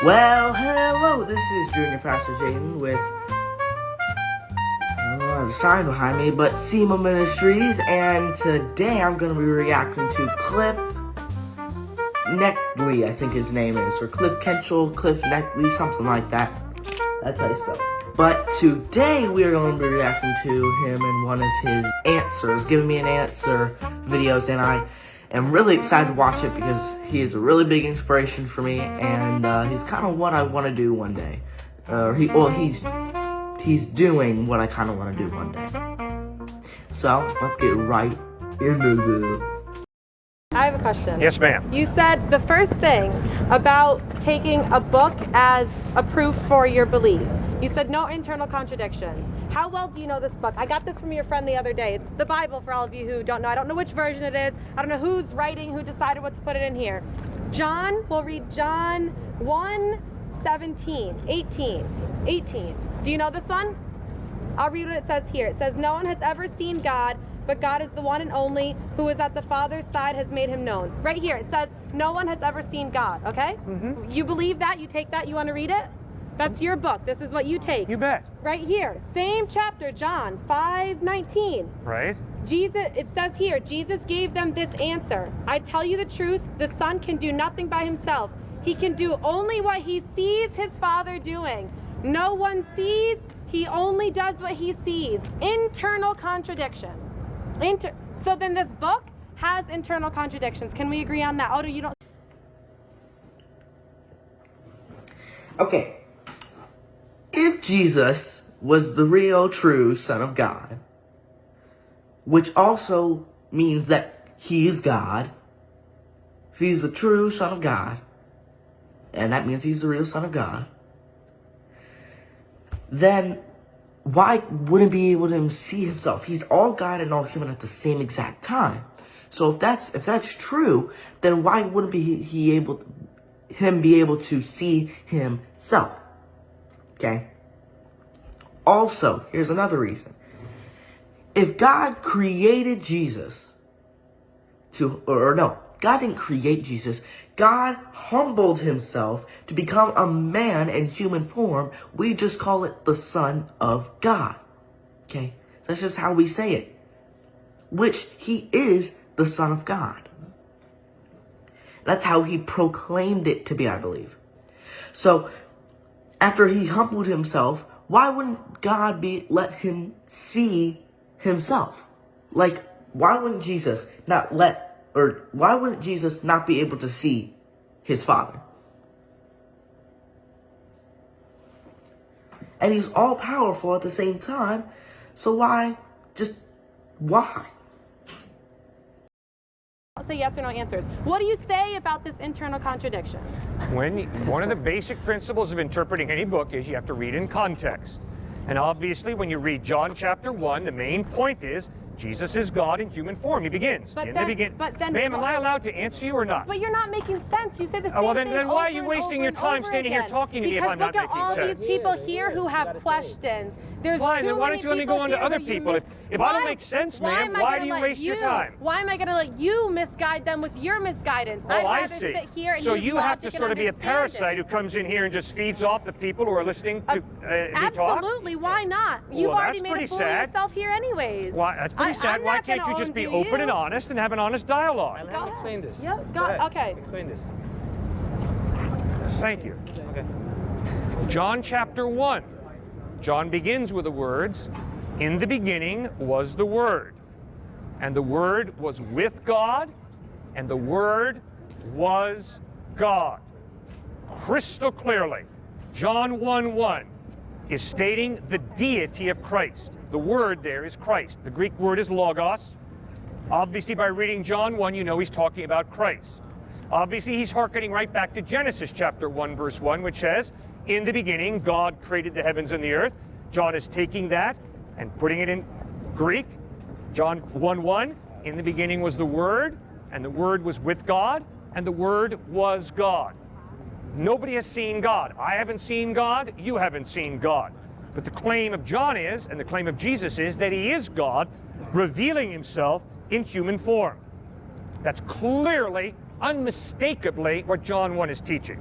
Well, hello, this is Junior Pastor Jayden with, I don't know the sign behind me, but CEMA and today I'm going to be reacting to Cliffe Knechtle, I think his name is, or Knechtle, Cliffe Knechtle, something like that. That's how you spell it. But today we are going to be reacting to him in one of his answers, giving me an answer videos, and I am really excited to watch it because he is a really big inspiration for me, and he's kind of what I want to do one day. He's doing what I kind of want to do one day. So let's get right into this. I have a question. Yes, ma'am. You said the first thing about taking a book as a proof for your belief. You said no internal contradictions. How well do you know this book? I got this from your friend the other day. It's the Bible for all of you who don't know. I don't know which version it is. I don't know who's writing, who decided what to put it in here. John, we'll read John 1:17, 18. Do you know this one? I'll read what it says here. It says, no one has ever seen God, but God is the one and only who is at the Father's side has made him known. Right here, it says, no one has ever seen God, okay? Mm-hmm. You believe that? You take that? You want to read it? That's your book. This is what you take. You bet. Right here, same chapter, John 5:19. Right. Jesus, it says here, Jesus gave them this answer. I tell you the truth, the Son can do nothing by himself. He can do only what he sees his Father doing. No one sees, he only does what he sees. Internal contradiction. So then this book has internal contradictions. Can we agree on that? Odo, you don't... Okay. If Jesus was the real, true Son of God, which also means that he is God, if he's the true Son of God, and that means he's the real Son of God, then why wouldn't he be able to see himself? He's all God and all human at the same exact time. So if that's true, then why wouldn't him be able to see himself? Okay. Also, here's another reason. If God created Jesus God didn't create Jesus. God humbled himself to become a man in human form. We just call it the Son of God. Okay? That's just how we say it. Which he is the Son of God. That's how he proclaimed it to be, I believe. So, after he humbled himself, why wouldn't God let him see himself? Like, why wouldn't Jesus not be able to see his Father? And he's all powerful at the same time, so why? I'll say yes or no answers. What do you say about this internal contradiction? One of the basic principles of interpreting any book is you have to read in context. And obviously, when you read John chapter 1, the main point is Jesus is God in human form. He begins. Ma'am, am I allowed to answer you or not? But you're not making sense. You say the same thing. Well, then why are you wasting your time standing here talking to me if I'm not making sense? Because look at all these people here who have questions. There's fine, then why don't you let me go on to other people? If I don't make sense, ma'am, why do you waste your time? Why am I going to let you misguide them with your misguidance? Oh, I see. So you have to sort of be a parasite who comes in here and just feeds off the people who are listening to me talk? Absolutely, why not? You've already made a fool of yourself here anyways. Why, that's pretty sad. Why can't you just be open and honest and have an honest dialogue? Let me explain this. Okay. Explain this. Thank you. Okay. John chapter 1. John begins with the words, in the beginning was the Word, and the Word was with God, and the Word was God. Crystal clearly, John 1:1 is stating the deity of Christ. The word there is Christ. The Greek word is logos. Obviously, by reading John 1, you know he's talking about Christ. Obviously, he's hearkening right back to Genesis chapter 1, verse 1, which says, in the beginning, God created the heavens and the earth. John is taking that and putting it in Greek. John 1:1, in the beginning was the Word, and the Word was with God, and the Word was God. Nobody has seen God. I haven't seen God. You haven't seen God. But the claim of John is, and the claim of Jesus is, that he is God, revealing himself in human form. That's clearly, unmistakably what John 1 is teaching.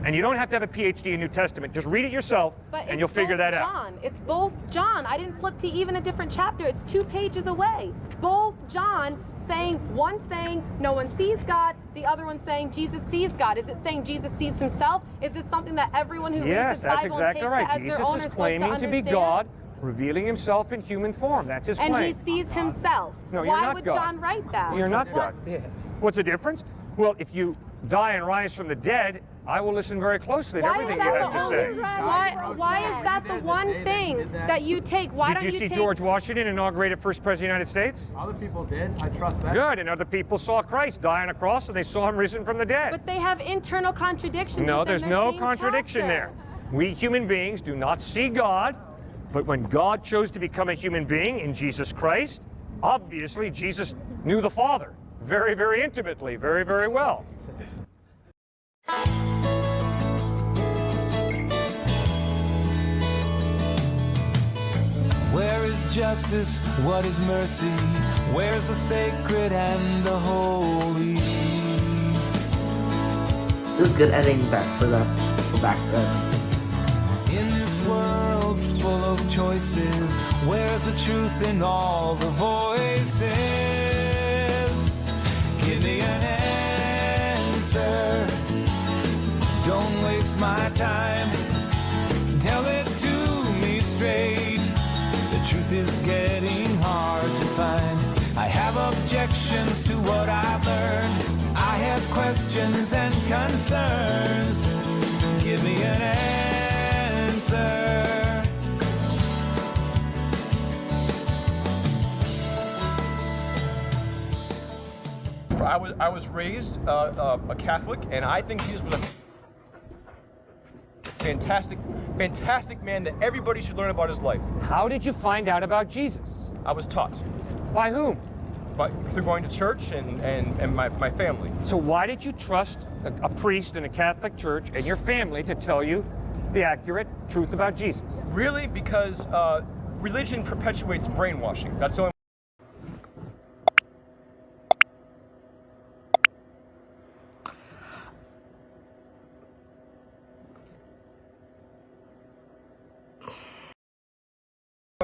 And you don't have to have a PhD in New Testament. Just read it yourself, and you'll figure that out. John. It's both John. I didn't flip to even a different chapter. It's 2 pages away. Both John saying, one saying no one sees God, the other one saying Jesus sees God. Is it saying Jesus sees himself? Is this something that everyone who reads the Bible that's exactly right. Jesus is claiming to be God, revealing himself in human form. That's his claim. And he sees himself. No, you're Why not would God. John write that? You're not God. What's the difference? Well, if you die and rise from the dead, I will listen very closely to everything you have to say. Why is that the one thing that you take? Why Did you see George Washington inaugurated first president of the United States? Other people did. I trust that. Good, and other people saw Christ die on a cross, and they saw him risen from the dead. But they have internal contradictions. No, within there's their no same contradiction chapter. there. We human beings do not see God, but when God chose to become a human being in Jesus Christ, obviously Jesus knew the Father very, very intimately, very, very well. Where is justice? What is mercy? Where's the sacred and the holy? This is good editing back for back then. In this world full of choices, where's the truth in all the voices? Give me an answer. Don't waste my time. Tell it to me straight. The truth is getting hard to find. I have objections to what I've learned. I have questions and concerns. Give me an answer. I was raised a Catholic, and I think Jesus was a fantastic man that everybody should learn about his life. How did you find out about Jesus? I was taught. By whom? Through going to church and my family. So why did you trust a priest in a Catholic church and your family to tell you the accurate truth about Jesus? Really, because religion perpetuates brainwashing. That's the only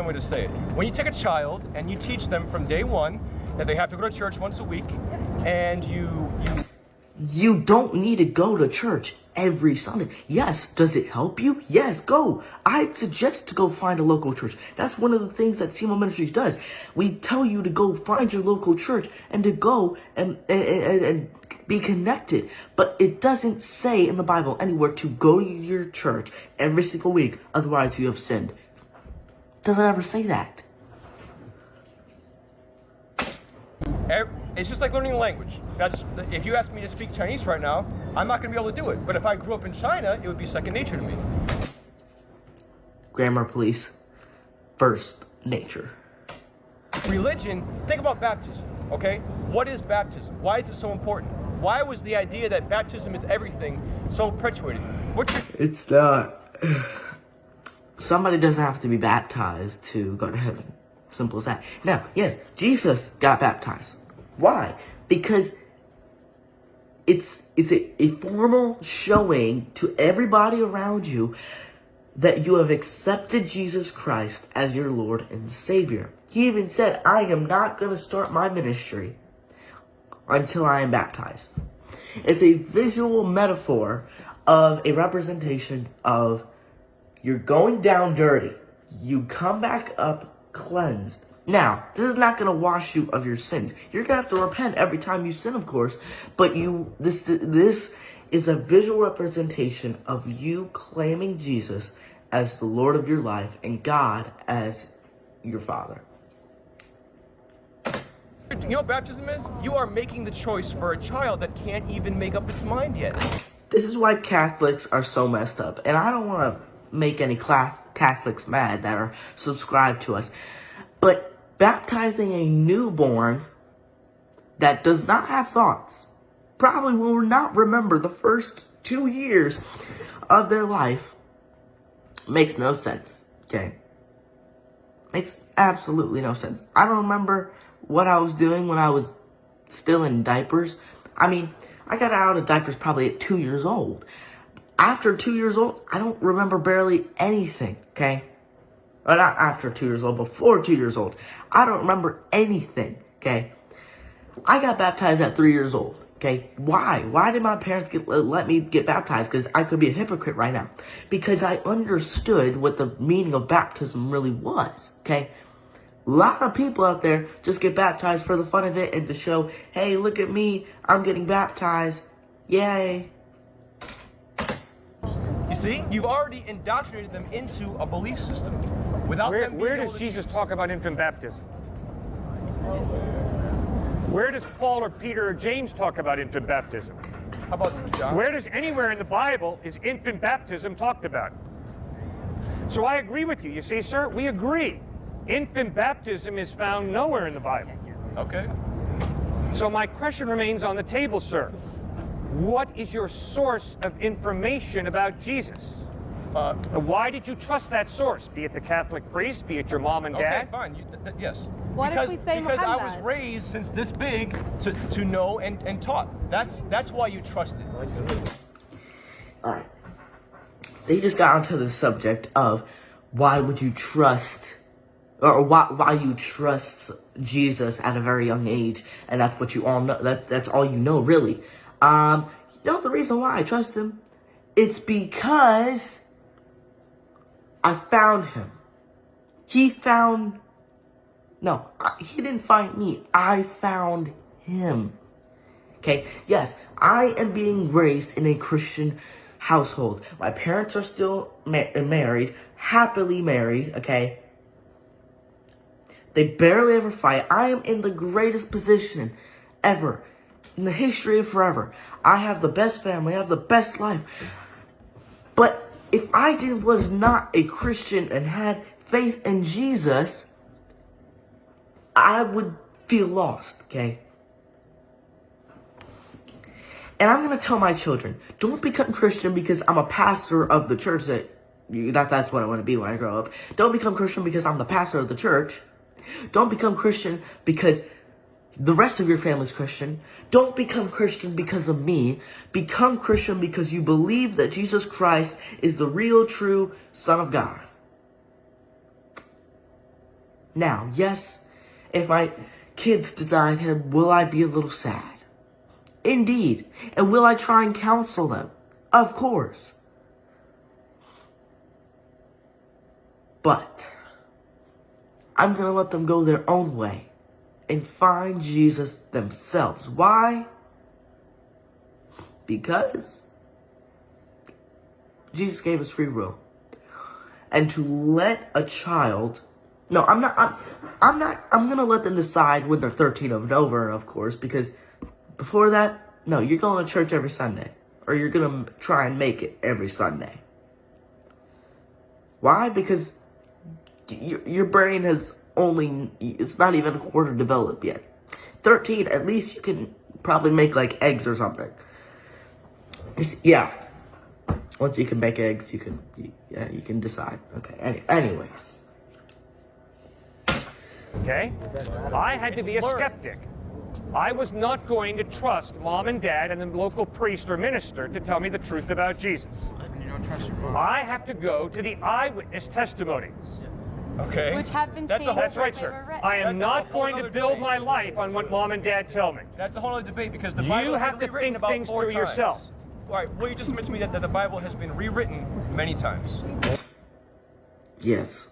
way to say it. When you take a child and you teach them from day one that they have to go to church once a week, and You don't need to go to church every Sunday. Yes, does it help you? Yes, go. I'd suggest to go find a local church. That's one of the things that CEMA Ministries does. We tell you to go find your local church and to go and be connected. But it doesn't say in the Bible anywhere to go to your church every single week, otherwise you have sinned. It doesn't ever say that. It's just like learning a language. If you ask me to speak Chinese right now, I'm not going to be able to do it. But if I grew up in China, it would be second nature to me. Grammar, please. First nature. Religion, think about baptism, okay? What is baptism? Why is it so important? Why was the idea that baptism is everything so perpetuated? It's not. Somebody doesn't have to be baptized to go to heaven. Simple as that. Now, yes, Jesus got baptized. Why? Because it's a formal showing to everybody around you that you have accepted Jesus Christ as your Lord and Savior. He even said, I am not going to start my ministry until I am baptized. It's a visual metaphor of a representation of you're going down dirty. You come back up cleansed. Now, this is not going to wash you of your sins. You're going to have to repent every time you sin, of course. But this is a visual representation of you claiming Jesus as the Lord of your life and God as your Father. You know what baptism is? You are making the choice for a child that can't even make up its mind yet. This is why Catholics are so messed up. And I don't want to make any Catholics mad that are subscribed to us. But baptizing a newborn that does not have thoughts, probably will not remember the first 2 years of their life, makes no sense, okay? Makes absolutely no sense. I don't remember what I was doing when I was still in diapers. I mean, I got out of diapers probably at 2 years old. After 2 years old, I don't remember barely anything, okay? Or not after 2 years old, before 2 years old. I don't remember anything, okay? I got baptized at 3 years old, okay? Why? Why did my parents let me get baptized? Because I could be a hypocrite right now. Because I understood what the meaning of baptism really was, okay? A lot of people out there just get baptized for the fun of it and to show, hey, look at me, I'm getting baptized. Yay. You see, you've already indoctrinated them into a belief system. Without them being Where able does to Jesus talk about infant baptism? Where does Paul or Peter or James talk about infant baptism? How about John? Where does anywhere in the Bible is infant baptism talked about? So I agree with you. You see, sir, we agree. Infant baptism is found nowhere in the Bible. Okay. So my question remains on the table, sir. What is your source of information about Jesus? Why did you trust that source? Be it the Catholic priest, be it your mom and dad? Okay, fine. Yes. What if we say because I was Muhammad? raised since this big to know and taught. That's why you trusted. Alright. They just got onto the subject of why would you trust, or why you trust Jesus at a very young age, and that's what you all know. That's all you know, really. You know the reason why I trust him? It's because I found him. He didn't find me. I found him. Okay, yes, I am being raised in a Christian household. My parents are still married, happily married, okay? They barely ever fight. I am in the greatest position ever in the history of forever. I have the best family. I have the best life. But if I was not a Christian and had faith in Jesus, I would feel lost, okay? And I'm going to tell my children, don't become Christian because I'm a pastor of the church that's what I want to be when I grow up. Don't become Christian because I'm the pastor of the church. Don't become Christian because the rest of your family's Christian. Don't become Christian because of me. Become Christian because you believe that Jesus Christ is the real, true Son of God. Now, yes, if my kids denied him, will I be a little sad? Indeed. And will I try and counsel them? Of course. But I'm going to let them go their own way and find Jesus themselves. Why? Because Jesus gave us free will. And to let a child... No, I'm going to let them decide when they're 13 and over, of course, because before that, no, you're going to church every Sunday. Or you're going to try and make it every Sunday. Why? Because your brain has it's not even a quarter developed yet. 13, at least you can probably make like eggs or something. Yeah. Once you can make eggs, you can decide. Okay, anyways. Okay? I had to be a skeptic. I was not going to trust mom and dad and the local priest or minister to tell me the truth about Jesus. You don't trust your mom. I have to go to the eyewitness testimonies. Okay. Which have been changed. That's right, sir. I am not going to build my life on what mom and dad tell me. That's a whole other debate because the Bible You have to think things through yourself. All right, well, you just mentioned to me that the Bible has been rewritten many times. Yes,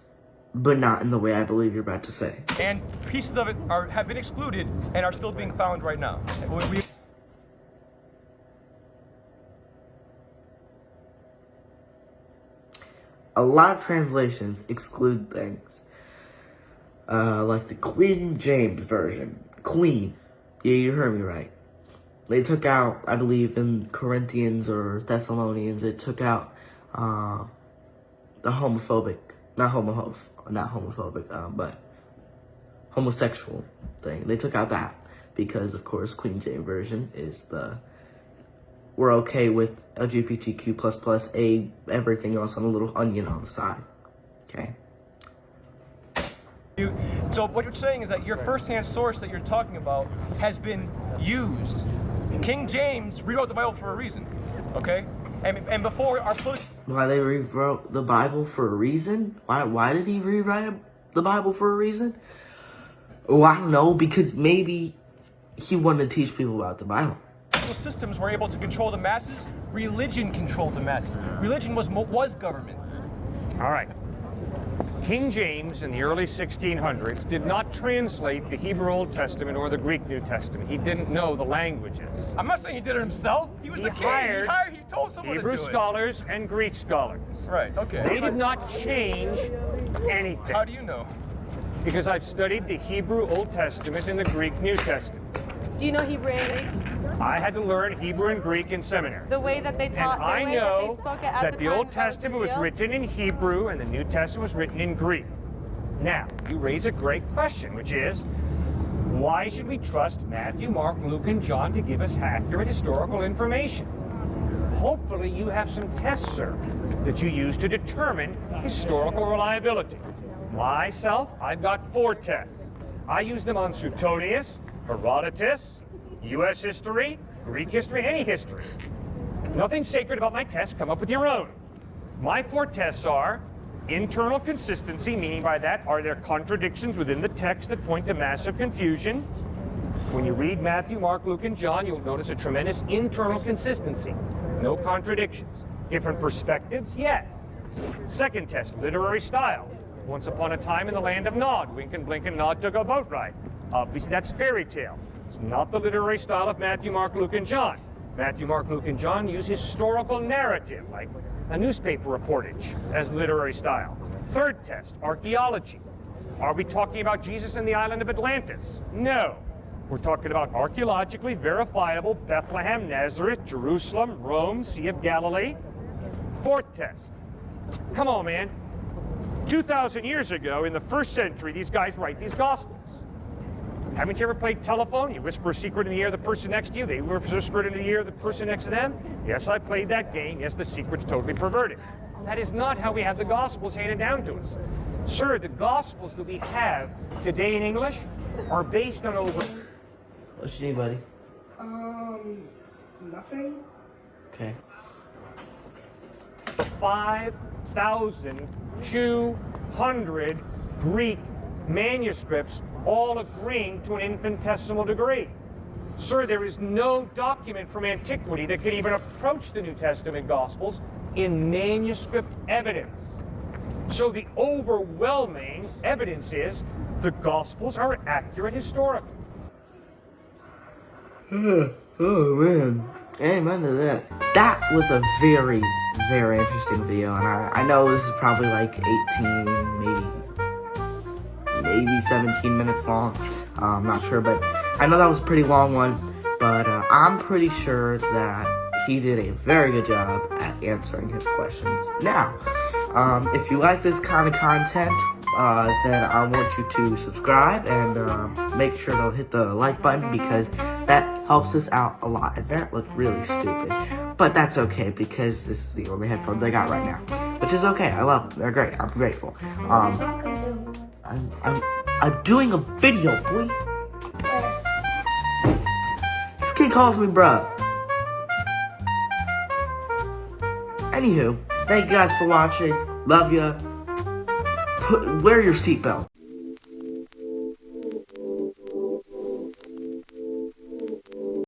but not in the way I believe you're about to say. And pieces of it have been excluded and are still being found right now. A lot of translations exclude things. Like the King James Version. Queen. Yeah, you heard me right. They took out, I believe in Corinthians or Thessalonians, it took out the homophobic, not homophobic, but homosexual thing. They took out that because, of course, Queen James Version is we're okay with LGBTQ++, everything else on a little onion on the side. Okay? So what you're saying is that your first-hand source that you're talking about has been used. King James rewrote the Bible for a reason, okay? And before our political... Why they rewrote the Bible for a reason? Why did he rewrite the Bible for a reason? Oh, I don't know, because maybe he wanted to teach people about the Bible. systems were able to control the masses, religion controlled the masses. Religion was government. All right. King James in the early 1600s did not translate the Hebrew Old Testament or the Greek New Testament. He didn't know the languages. I'm not saying he did it himself. He was the king. He told someone Hebrew to do it. scholars and Greek scholars. Right, okay. They did not change anything. How do you know? Because I've studied the Hebrew Old Testament and the Greek New Testament. Do you know Hebrew and Greek? I had to learn Hebrew and Greek in seminary. The way that they taught, and I know that the Old Testament was revealed? written in Hebrew and the New Testament was written in Greek. Now, you raise a great question, which is, why should we trust Matthew, Mark, Luke, and John to give us accurate historical information? Hopefully you have some tests, sir, that you use to determine historical reliability. Myself, I've got 4 tests. I use them on Suetonius, Herodotus, U.S. history, Greek history, any history. Nothing sacred about my tests. Come up with your own. My 4 tests are internal consistency, meaning by that, are there contradictions within the text that point to massive confusion? When you read Matthew, Mark, Luke, and John, you'll notice a tremendous internal consistency. No contradictions. Different perspectives? Yes. Second test, literary style. Once upon a time in the land of Nod, Wink and Blink and Nod took a boat ride. Obviously, that's fairy tale. It's not the literary style of Matthew, Mark, Luke, and John. Matthew, Mark, Luke, and John use historical narrative, like a newspaper reportage, as literary style. Third test, archaeology. Are we talking about Jesus and the island of Atlantis? No. We're talking about archaeologically verifiable Bethlehem, Nazareth, Jerusalem, Rome, Sea of Galilee. Fourth test. Come on, man. 2,000 years ago, in the 1st century, these guys write these Gospels. Haven't you ever played telephone? You whisper a secret in the ear of the person next to you, they whisper it in the ear of the person next to them? Yes, I played that game. Yes, the secret's totally perverted. That is not how we have the Gospels handed down to us. Sir, the Gospels that we have today in English are based on over... What you need, buddy? Nothing. Okay. 5,200 Greek manuscripts, all agreeing to an infinitesimal degree. Sir, there is no document from antiquity that can even approach the New Testament Gospels in manuscript evidence. So the overwhelming evidence is the Gospels are accurate historically. Oh man, amen to that. That was a very, very interesting video, and I know this is probably like 18, maybe 17 minutes long. I'm not sure, but I know that was a pretty long one. But I'm pretty sure that he did a very good job at answering his questions. Now, if you like this kind of content, then I want you to subscribe and make sure to hit the like button, because that helps us out a lot. And that looked really stupid, but that's okay because this is the only headphones I got right now, which is okay. I love them. They're great. I'm grateful. I'm doing a video, boy. This kid calls me bruh. Anywho, thank you guys for watching. Love ya. Wear your seatbelt.